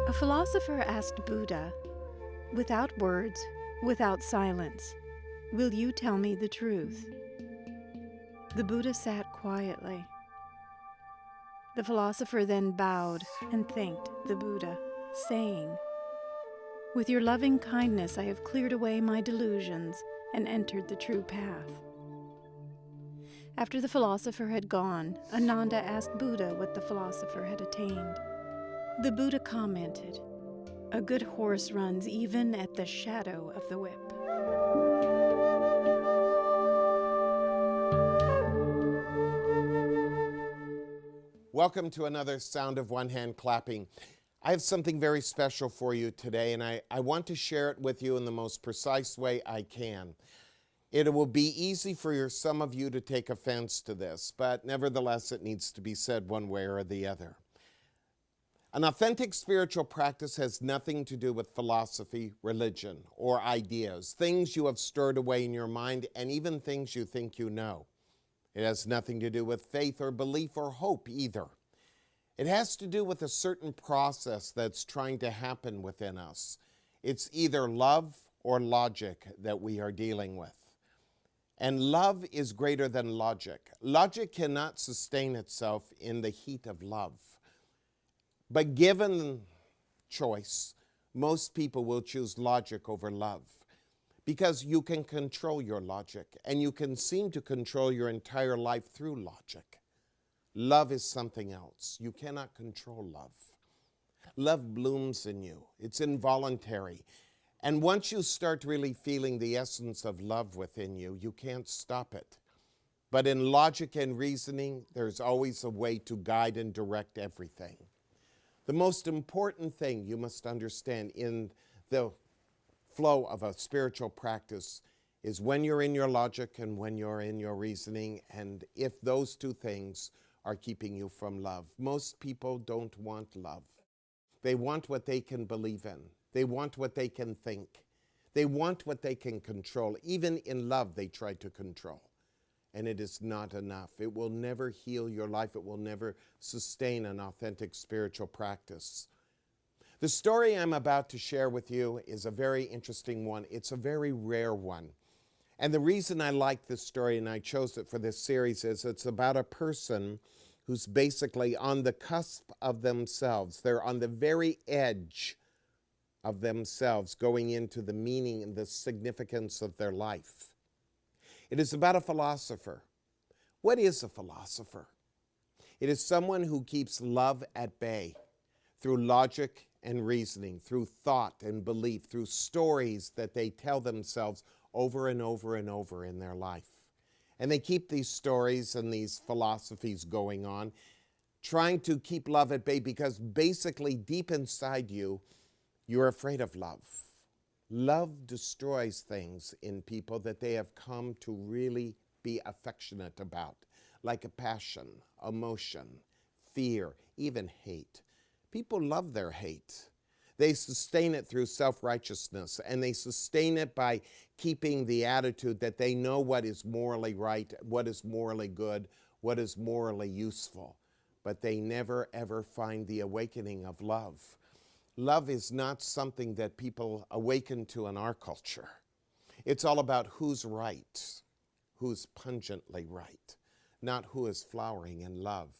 A philosopher asked Buddha, "Without words, without silence, will you tell me the truth?" The Buddha sat quietly. The philosopher then bowed and thanked the Buddha, saying, "With your loving kindness I have cleared away my delusions and entered the true path." After the philosopher had gone, Ananda asked Buddha what the philosopher had attained. The Buddha commented, "A good horse runs even at the shadow of the whip." Welcome to another Sound of One Hand Clapping. I have something very special for you today, and I want to share it with you in the most precise way I can. It will be easy for some of you to take offense to this, but nevertheless it needs to be said one way or the other. An authentic spiritual practice has nothing to do with philosophy, religion, or ideas, things you have stored away in your mind, and even things you think you know. It has nothing to do with faith or belief or hope either. It has to do with a certain process that's trying to happen within us. It's either love or logic that we are dealing with. And love is greater than logic. Logic cannot sustain itself in the heat of love. But given choice, most people will choose logic over love because you can control your logic and you can seem to control your entire life through logic. Love is something else. You cannot control love. Love blooms in you. It's involuntary. And once you start really feeling the essence of love within you, you can't stop it. But in logic and reasoning, there's always a way to guide and direct everything. The most important thing you must understand in the flow of a spiritual practice is when you're in your logic and when you're in your reasoning, and if those two things are keeping you from love. Most people don't want love. They want what they can believe in. They want what they can think. They want what they can control. Even in love, they try to control. And it is not enough. It will never heal your life. It will never sustain an authentic spiritual practice. The story I'm about to share with you is a very interesting one. It's a very rare one. And the reason I like this story and I chose it for this series is it's about a person who's basically on the cusp of themselves. They're on the very edge of themselves, going into the meaning and the significance of their life. It is about a philosopher. What is a philosopher? It is someone who keeps love at bay through logic and reasoning, through thought and belief, through stories that they tell themselves over and over and over in their life. And they keep these stories and these philosophies going on, trying to keep love at bay because basically deep inside you, you're afraid of love. Love destroys things in people that they have come to really be affectionate about, like a passion, emotion, fear, even hate. People love their hate. They sustain it through self-righteousness, and they sustain it by keeping the attitude that they know what is morally right, what is morally good, what is morally useful. But they never, ever find the awakening of love. Love is not something that people awaken to in our culture. It's all about who's right, who's pungently right, not who is flowering in love.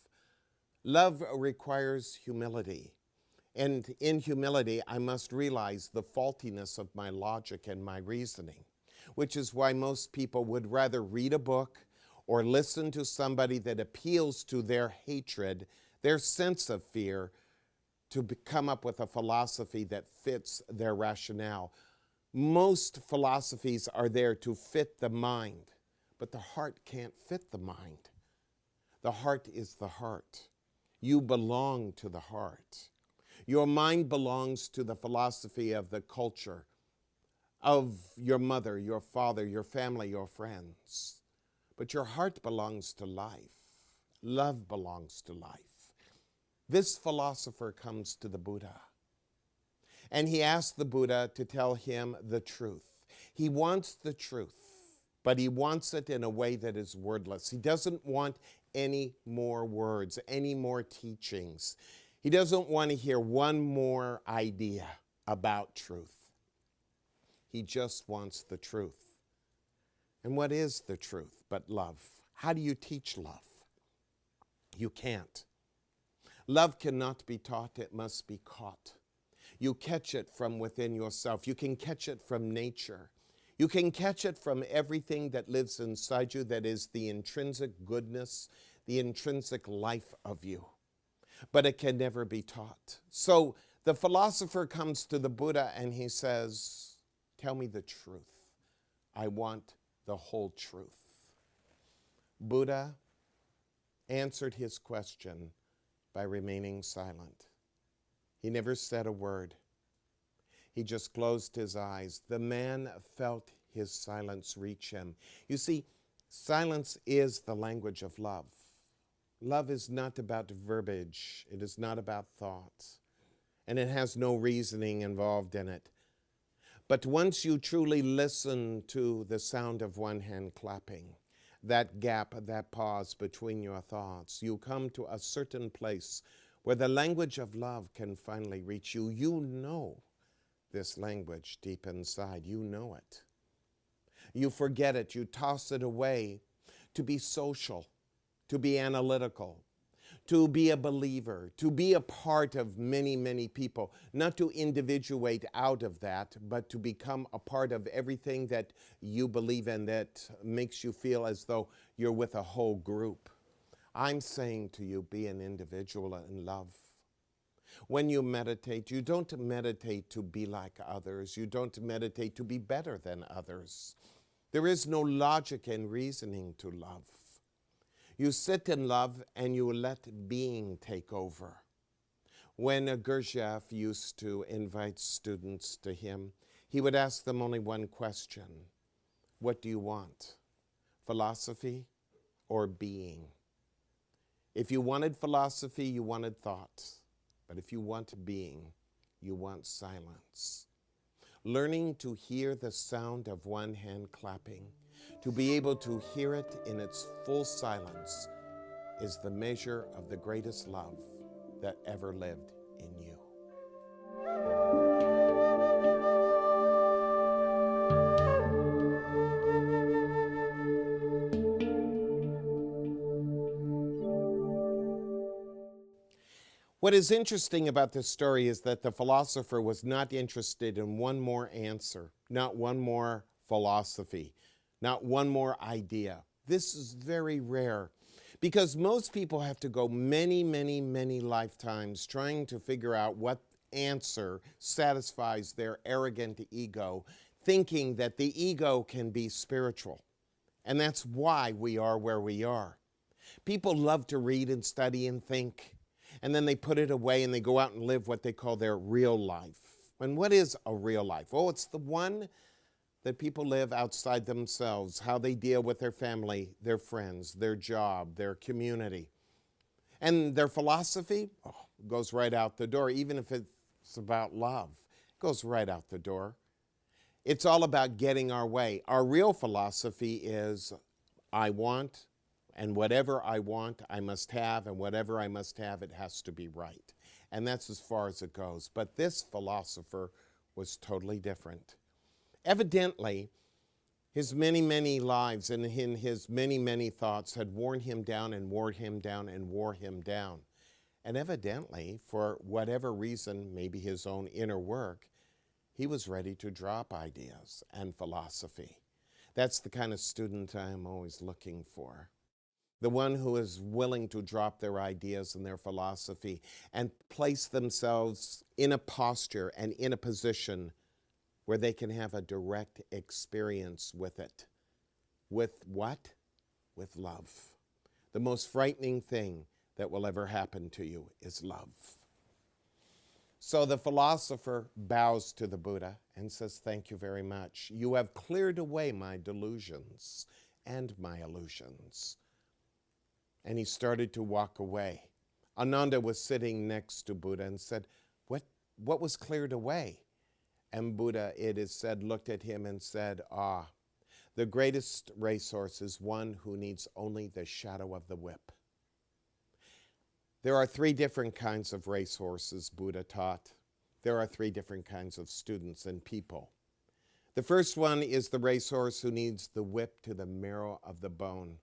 Love requires humility. And in humility, I must realize the faultiness of my logic and my reasoning, which is why most people would rather read a book or listen to somebody that appeals to their hatred, their sense of fear, to come up with a philosophy that fits their rationale. Most philosophies are there to fit the mind, but the heart can't fit the mind. The heart is the heart. You belong to the heart. Your mind belongs to the philosophy of the culture, of your mother, your father, your family, your friends. But your heart belongs to life. Love belongs to life. This philosopher comes to the Buddha, and he asks the Buddha to tell him the truth. He wants the truth, but he wants it in a way that is wordless. He doesn't want any more words, any more teachings. He doesn't want to hear one more idea about truth. He just wants the truth. And what is the truth but love? How do you teach love? You can't. Love cannot be taught, it must be caught. You catch it from within yourself. You can catch it from nature. You can catch it from everything that lives inside you that is the intrinsic goodness, the intrinsic life of you. But it can never be taught. So the philosopher comes to the Buddha and he says, tell me the truth. I want the whole truth. Buddha answered his question by remaining silent. He never said a word. He just closed his eyes. The man felt his silence reach him. You see, silence is the language of love. Love is not about verbiage. It is not about thoughts. And it has no reasoning involved in it. But once you truly listen to the sound of one hand clapping, that gap, that pause between your thoughts, you come to a certain place where the language of love can finally reach you. You know this language deep inside. You know it. You forget it. You toss it away to be social, to be analytical, to be a believer, to be a part of many, many people, not to individuate out of that, but to become a part of everything that you believe in that makes you feel as though you're with a whole group. I'm saying to you, be an individual in love. When you meditate, you don't meditate to be like others. You don't meditate to be better than others. There is no logic and reasoning to love. You sit in love and you let being take over. When Gurdjieff used to invite students to him, he would ask them only one question. What do you want? Philosophy or being? If you wanted philosophy, you wanted thought. But if you want being, you want silence. Learning to hear the sound of one hand clapping, to be able to hear it in its full silence, is the measure of the greatest love that ever lived in you. What is interesting about this story is that the philosopher was not interested in one more answer, not one more philosophy, not one more idea. This is very rare because most people have to go many, many, many lifetimes trying to figure out what answer satisfies their arrogant ego, thinking that the ego can be spiritual. And that's why we are where we are. People love to read and study and think, and then they put it away and they go out and live what they call their real life. And what is a real life? Oh, it's the one that people live outside themselves, how they deal with their family, their friends, their job, their community. And their philosophy goes right out the door, even if it's about love. It goes right out the door. It's all about getting our way. Our real philosophy is, I want, and whatever I want, I must have, and whatever I must have, it has to be right. And that's as far as it goes. But this philosopher was totally different. Evidently, his many, many lives and in his many, many thoughts had worn him down and wore him down and wore him down. And evidently, for whatever reason, maybe his own inner work, he was ready to drop ideas and philosophy. That's the kind of student I am always looking for. The one who is willing to drop their ideas and their philosophy and place themselves in a posture and in a position where they can have a direct experience with it. With what? With love. The most frightening thing that will ever happen to you is love. So the philosopher bows to the Buddha and says, thank you very much. You have cleared away my delusions and my illusions. And he started to walk away. Ananda was sitting next to Buddha and said, what was cleared away? And Buddha, it is said, looked at him and said, the greatest racehorse is one who needs only the shadow of the whip. There are 3 different kinds of racehorses, Buddha taught. There are 3 different kinds of students and people. The first one is the racehorse who needs the whip to the marrow of the bone.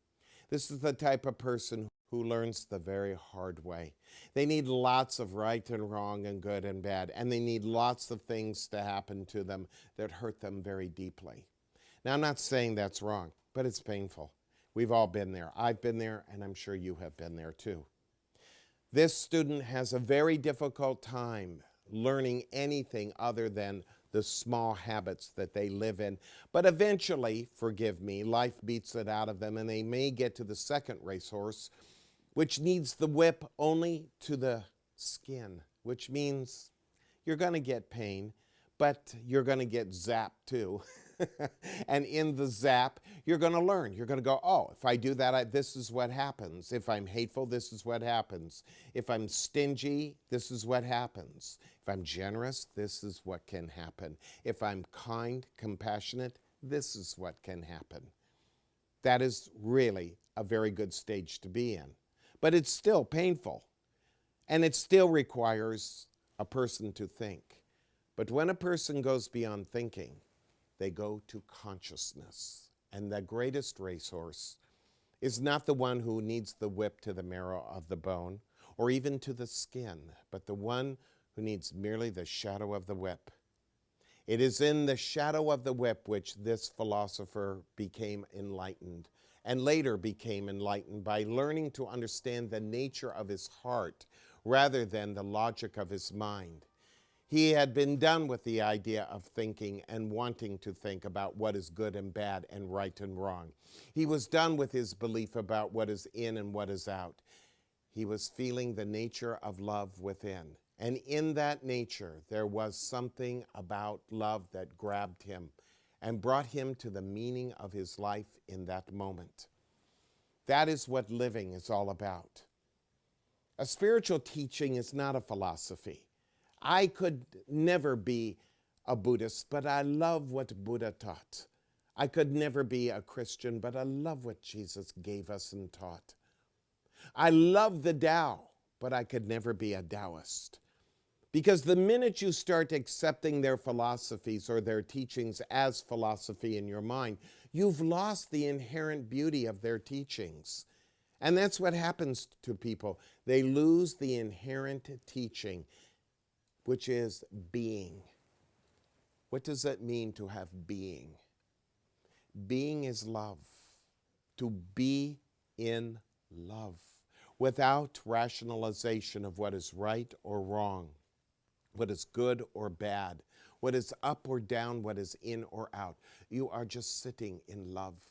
This is the type of person who learns the very hard way. They need lots of right and wrong and good and bad, and they need lots of things to happen to them that hurt them very deeply. Now, I'm not saying that's wrong, but it's painful. We've all been there. I've been there, and I'm sure you have been there too. This student has a very difficult time learning anything other than the small habits that they live in. But eventually, forgive me, life beats it out of them, and they may get to the second racehorse, which needs the whip only to the skin, which means you're going to get pain, but you're going to get zapped too. And in the zap, you're going to learn. You're going to go, oh, if I do that, this is what happens. If I'm hateful, this is what happens. If I'm stingy, this is what happens. If I'm generous, this is what can happen. If I'm kind, compassionate, this is what can happen. That is really a very good stage to be in. But it's still painful. And it still requires a person to think. But when a person goes beyond thinking, they go to consciousness. And the greatest racehorse is not the one who needs the whip to the marrow of the bone or even to the skin, but the one who needs merely the shadow of the whip. It is in the shadow of the whip which this philosopher became enlightened, and later became enlightened by learning to understand the nature of his heart rather than the logic of his mind. He had been done with the idea of thinking and wanting to think about what is good and bad and right and wrong. He was done with his belief about what is in and what is out. He was feeling the nature of love within. And in that nature, there was something about love that grabbed him and brought him to the meaning of his life in that moment. That is what living is all about. A spiritual teaching is not a philosophy. I could never be a Buddhist, but I love what Buddha taught. I could never be a Christian, but I love what Jesus gave us and taught. I love the Tao, but I could never be a Taoist. Because the minute you start accepting their philosophies or their teachings as philosophy in your mind, you've lost the inherent beauty of their teachings. And that's what happens to people. They lose the inherent teaching, which is being. What does that mean to have being? Being is love. To be in love, without rationalization of what is right or wrong, what is good or bad, what is up or down, what is in or out. You are just sitting in love.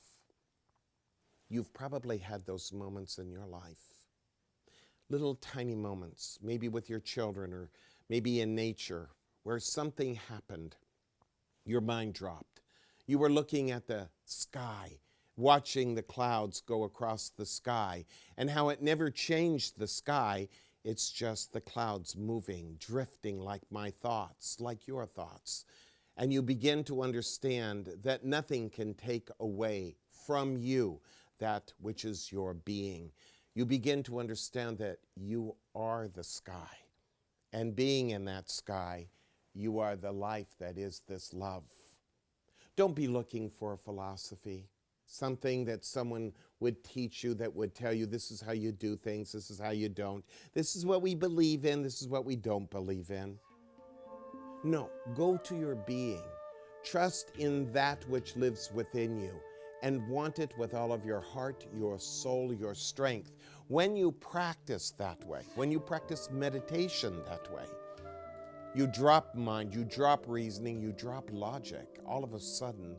You've probably had those moments in your life. Little tiny moments, maybe with your children or maybe in nature, where something happened. Your mind dropped. You were looking at the sky, watching the clouds go across the sky, and how it never changed the sky. It's just the clouds moving, drifting like my thoughts, like your thoughts. And you begin to understand that nothing can take away from you that which is your being. You begin to understand that you are the sky. And being in that sky, you are the life that is this love. Don't be looking for a philosophy, something that someone would teach you that would tell you this is how you do things, this is how you don't. This is what we believe in, this is what we don't believe in. No, go to your being. Trust in that which lives within you and want it with all of your heart, your soul, your strength. When you practice that way, when you practice meditation that way, you drop mind, you drop reasoning, you drop logic. All of a sudden,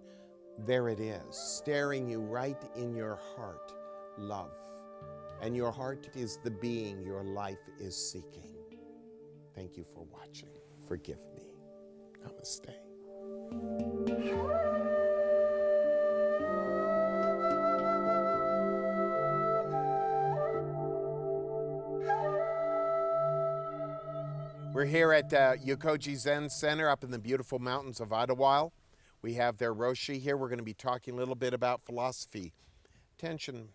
there it is, staring you right in your heart, love. and your heart is the being your life is seeking. Thank you for watching. Forgive me. Namaste. We're here at Yokoji Zen Center up in the beautiful mountains of Idlewild. We have their Roshi here. We're going to be talking a little bit about philosophy. Attention.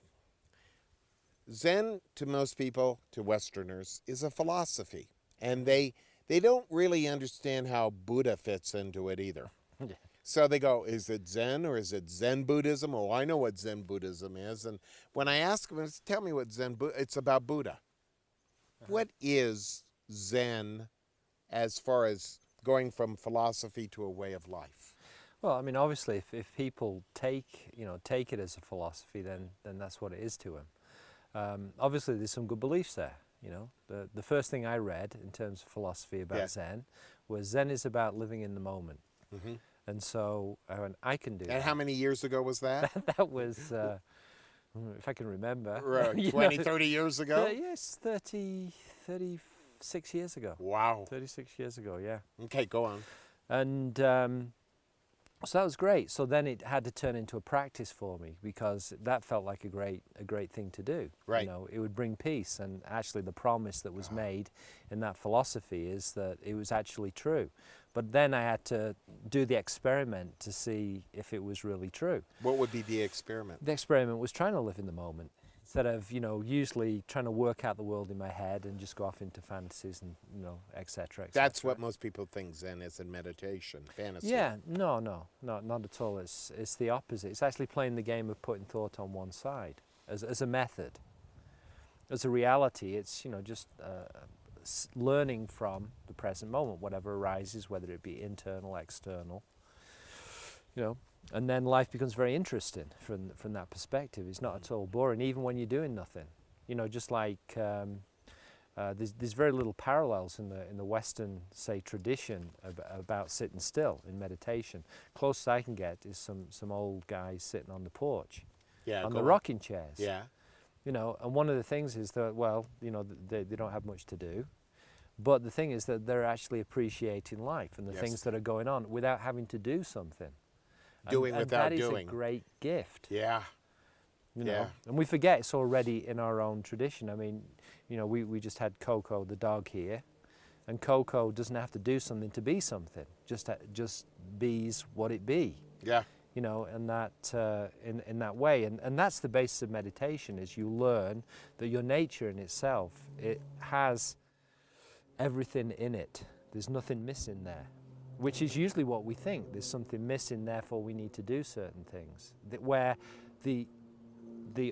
Zen, to most people, to Westerners, is a philosophy. And they don't really understand how Buddha fits into it either. Yeah. So they go, is it Zen or is it Zen Buddhism? Oh, I know what Zen Buddhism is. And when I ask them, tell me what Zen it's about Buddha. What is Zen as far as going from philosophy to a way of life? Well, I mean, obviously, if people take it as a philosophy, then that's what it is to them. Obviously, there's some good beliefs there. The first thing I read in terms of philosophy about Zen was Zen is about living in the moment. Mm-hmm. And so I can do that. And how many years ago was that? That was, if I can remember. 20, 30 years ago? Yes, 36 years ago. Wow. 36 years ago, yeah. Okay, go on. And so that was great. So then it had to turn into a practice for me, because that felt like a great thing to do. Right. It would bring peace, and actually the promise that was made in that philosophy is that it was actually true. But then I had to do the experiment to see if it was really true. What would be the experiment? The experiment was trying to live in the moment, instead of usually trying to work out the world in my head and just go off into fantasies and et cetera, et That's cetera. what most people think Zen is in meditation, fantasy. Yeah, no, not at all. It's the opposite. It's actually playing the game of putting thought on one side as a method. As a reality, it's just learning from the present moment, whatever arises, whether it be internal, external. And then life becomes very interesting from that perspective. It's not at all boring, even when you're doing nothing. Just like there's very little parallels in the Western, say, tradition about sitting still in meditation. Closest I can get is some old guys sitting on the porch, on the rocking chairs. Yeah. And one of the things is that, well, they don't have much to do. But the thing is that they're actually appreciating life and the things that are going on without having to do something. Doing without doing. That is a great gift. Yeah. And we forget it's already in our own tradition. I mean, we just had Coco, the dog, here, and Coco doesn't have to do something to be something. Just be's what it be. Yeah. And that in that way, and that's the basis of meditation. Is you learn that your nature in itself, it has everything in it. There's nothing missing there, which is usually what we think. There's something missing, therefore we need to do certain things. Where the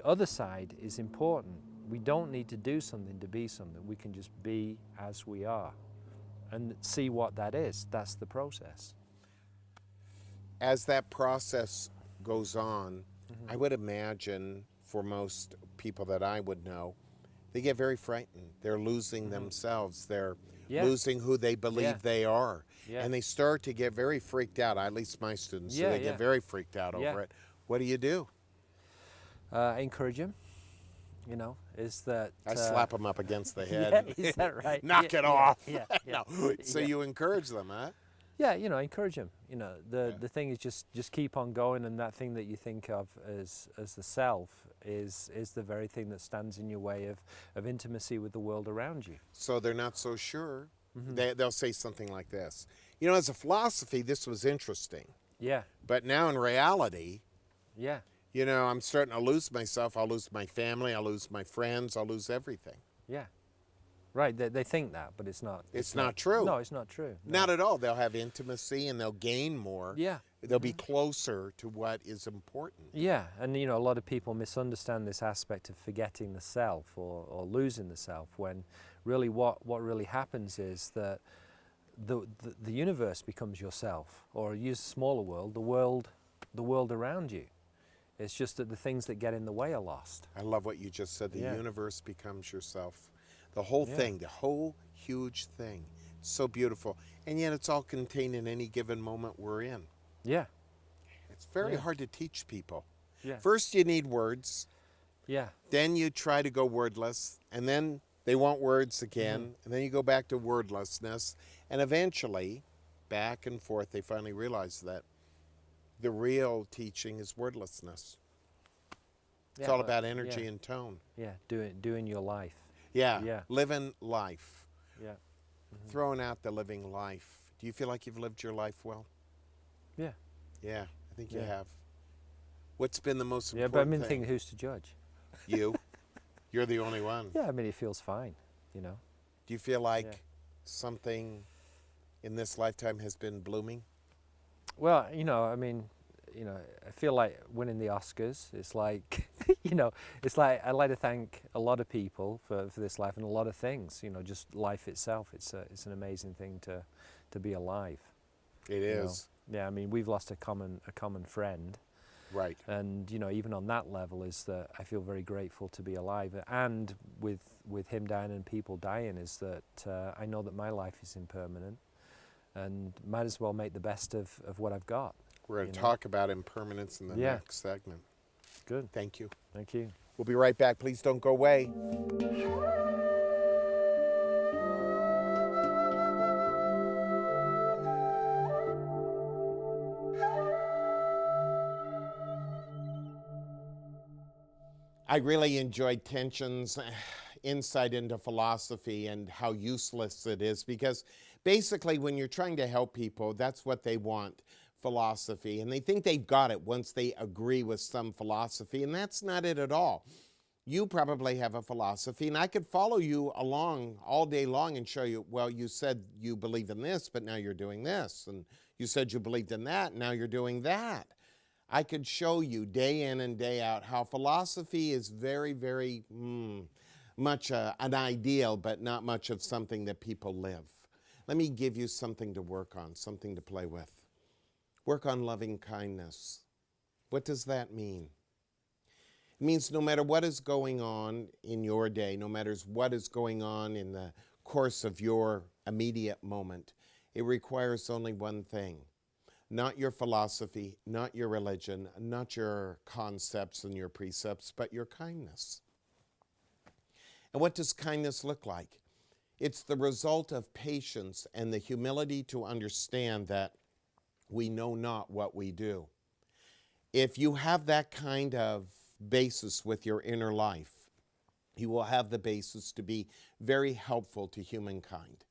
other side is important. We don't need to do something to be something. We can just be as we are and see what that is. That's the process. As that process goes on, I would imagine for most people that I would know, they get very frightened. They're losing themselves. They're losing who they believe they are. Yeah. And they start to get very freaked out. At least my students, they get very freaked out over it. What do you do? I encourage them. Is that... I slap them up against the head. Is that right? Knock it off. Yeah. No. So you encourage them, huh? Yeah, I encourage them. The thing is just keep on going, and that thing that you think of as the self is the very thing that stands in your way of intimacy with the world around you. So they're not so sure. They'll say something like this. As a philosophy, this was interesting. Yeah. But now in reality, yeah. I'm starting to lose myself. I'll lose my family. I'll lose my friends. I'll lose everything. Yeah. Right, they think that, but it's not. It's not true. No, it's not true. No. Not at all. They'll have intimacy and they'll gain more. Yeah. They'll be closer to what is important. Yeah, and a lot of people misunderstand this aspect of forgetting the self or losing the self, when really what really happens is that the universe becomes yourself, or use a smaller world, the world around you. It's just that the things that get in the way are lost. I love what you just said. The universe becomes yourself. The whole thing, the whole huge thing. So beautiful. And yet it's all contained in any given moment we're in. Yeah. It's very hard to teach people. Yeah. First you need words. Yeah. Then you try to go wordless, and then they want words again, and then you go back to wordlessness, and eventually, back and forth, they finally realize that the real teaching is wordlessness. It's Yeah, all well, about energy yeah. and tone. Yeah, doing your life. Yeah, Yeah. living life, Yeah. throwing out the living life. Do you feel like you've lived your life well? Yeah. Yeah, I think you Yeah. have. What's been the most Yeah, but I important mean, thing? thinking who's to judge? You. You're the only one. Yeah, I mean, it feels fine, you know. Do you feel like Yeah. something in this lifetime has been blooming? Well, you know, I mean, you know, I feel like winning the Oscars. It's like, you know, it's like I'd like to thank a lot of people for this life and a lot of things. You know, just life itself. It's an amazing thing to be alive. It You know? is. Yeah, I mean, we've lost a common friend, Right. and you know, even on that level, is that I feel very grateful to be alive. And with him dying and people dying, is that I know that my life is impermanent, and might as well make the best of what I've got. We're going You to know? talk about impermanence in the Yeah. next segment. Good. Thank you. Thank you. We'll be right back. Please don't go away. I really enjoyed Tension's insight into philosophy and how useless it is, because basically when you're trying to help people, that's what they want, philosophy. And they think they've got it once they agree with some philosophy, and that's not it at all. You probably have a philosophy, and I could follow you along all day long and show you, well, you said you believe in this, but now you're doing this. And you said you believed in that, now you're doing that. I could show you day in and day out how philosophy is very, very much an ideal, but not much of something that people live. Let me give you something to work on, something to play with. Work on loving kindness. What does that mean? It means no matter what is going on in your day, no matter what is going on in the course of your immediate moment, it requires only one thing. Not your philosophy, not your religion, not your concepts and your precepts, but your kindness. And what does kindness look like? It's the result of patience and the humility to understand that we know not what we do. If you have that kind of basis with your inner life, you will have the basis to be very helpful to humankind.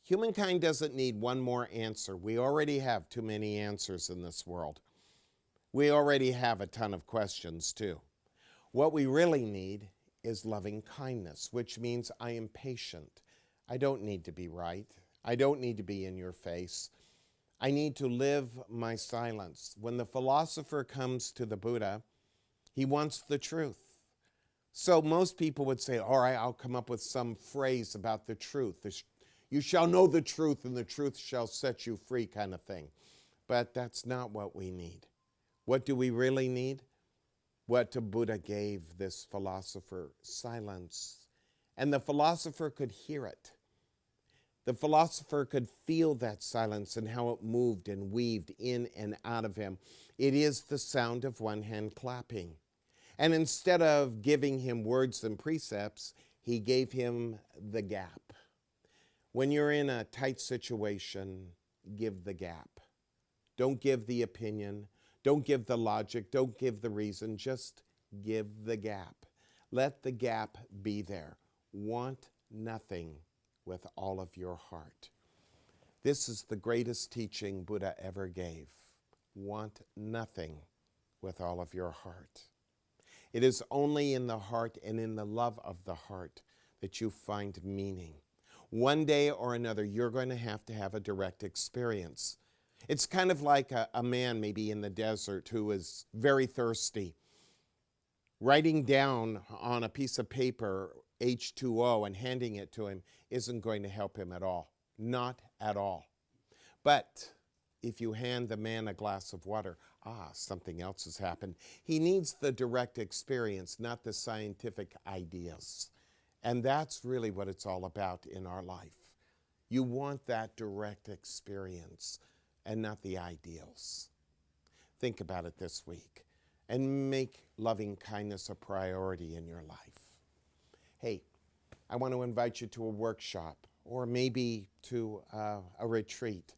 Humankind doesn't need one more answer. We already have too many answers in this world. We already have a ton of questions too. What we really need is loving kindness, which means I am patient. I don't need to be right. I don't need to be in your face. I need to live my silence. When the philosopher comes to the Buddha, he wants the truth. So most people would say, all right, I'll come up with some phrase about the truth. You shall know the truth, and the truth shall set you free, kind of thing. But that's not what we need. What do we really need? What the Buddha gave this philosopher: silence. And the philosopher could hear it. The philosopher could feel that silence and how it moved and weaved in and out of him. It is the sound of one hand clapping. And instead of giving him words and precepts, he gave him the gap. When you're in a tight situation, give the gap. Don't give the opinion. Don't give the logic. Don't give the reason. Just give the gap. Let the gap be there. Want nothing with all of your heart. This is the greatest teaching Buddha ever gave. Want nothing with all of your heart. It is only in the heart and in the love of the heart that you find meaning. One day or another, you're going to have a direct experience. It's kind of like a man maybe in the desert who is very thirsty. Writing down on a piece of paper H2O and handing it to him isn't going to help him at all. Not at all. But if you hand the man a glass of water, something else has happened. He needs the direct experience, not the scientific ideas. And that's really what it's all about in our life. You want that direct experience and not the ideals. Think about it this week. and make loving kindness a priority in your life. Hey, I want to invite you to a workshop, or maybe to a retreat.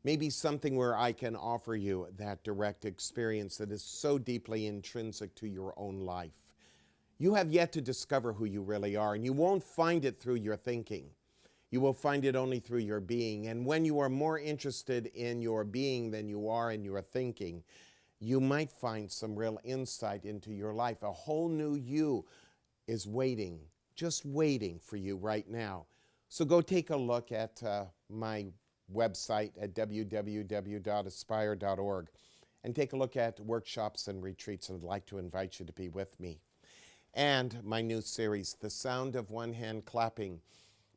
Maybe something where I can offer you that direct experience that is so deeply intrinsic to your own life. You have yet to discover who you really are, and you won't find it through your thinking. You will find it only through your being. And when you are more interested in your being than you are in your thinking, you might find some real insight into your life. A whole new you is waiting, just waiting for you right now. So go take a look at my website at www.aspire.org and take a look at workshops and retreats, and I'd like to invite you to be with me. And my new series, The Sound of One Hand Clapping.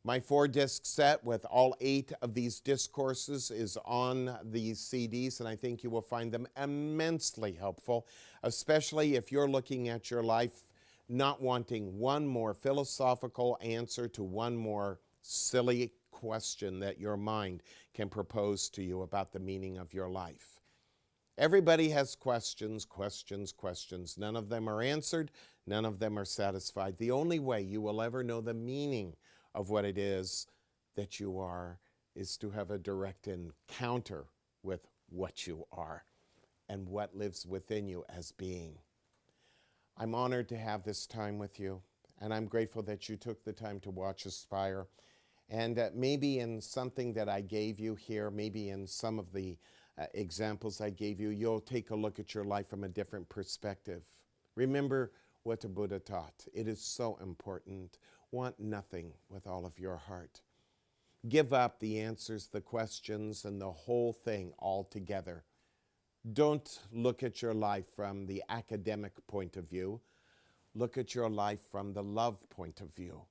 My 4-disc set with all 8 of these discourses is on these CDs, and I think you will find them immensely helpful, especially if you're looking at your life not wanting one more philosophical answer to one more silly question that your mind can propose to you about the meaning of your life. Everybody has questions, questions, questions. None of them are answered. None of them are satisfied. The only way you will ever know the meaning of what it is that you are is to have a direct encounter with what you are and what lives within you as being. I'm honored to have this time with you, and I'm grateful that you took the time to watch Aspire. And maybe in something that I gave you here, maybe in some of the examples I gave you, you'll take a look at your life from a different perspective. Remember what the Buddha taught. It is so important. Want nothing with all of your heart. Give up the answers, the questions, and the whole thing altogether. Don't look at your life from the academic point of view. Look at your life from the love point of view.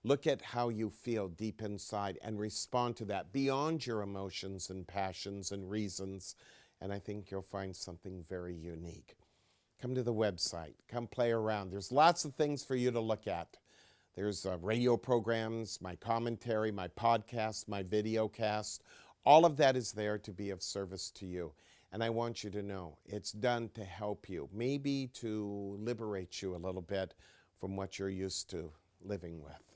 Look at how you feel deep inside and respond to that beyond your emotions and passions and reasons, and I think you'll find something very unique. Come to the website. Come play around. There's lots of things for you to look at. There's radio programs, my commentary, my podcast, my video cast. All of that is there to be of service to you. And I want you to know it's done to help you, maybe to liberate you a little bit from what you're used to living with.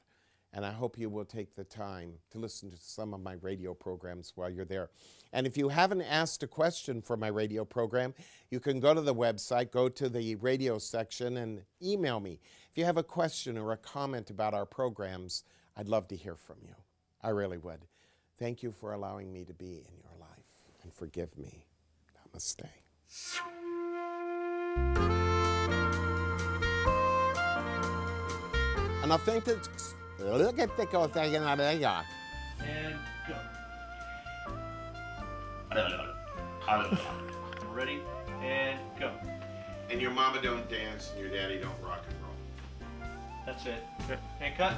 And I hope you will take the time to listen to some of my radio programs while you're there. And if you haven't asked a question for my radio program, you can go to the website, go to the radio section, and email me. If you have a question or a comment about our programs, I'd love to hear from you. I really would. Thank you for allowing me to be in your life, and forgive me. Namaste. An authentic... Look at the go thing and go. Ready? And go. And your mama don't dance and your daddy don't rock and roll. That's it. And cut.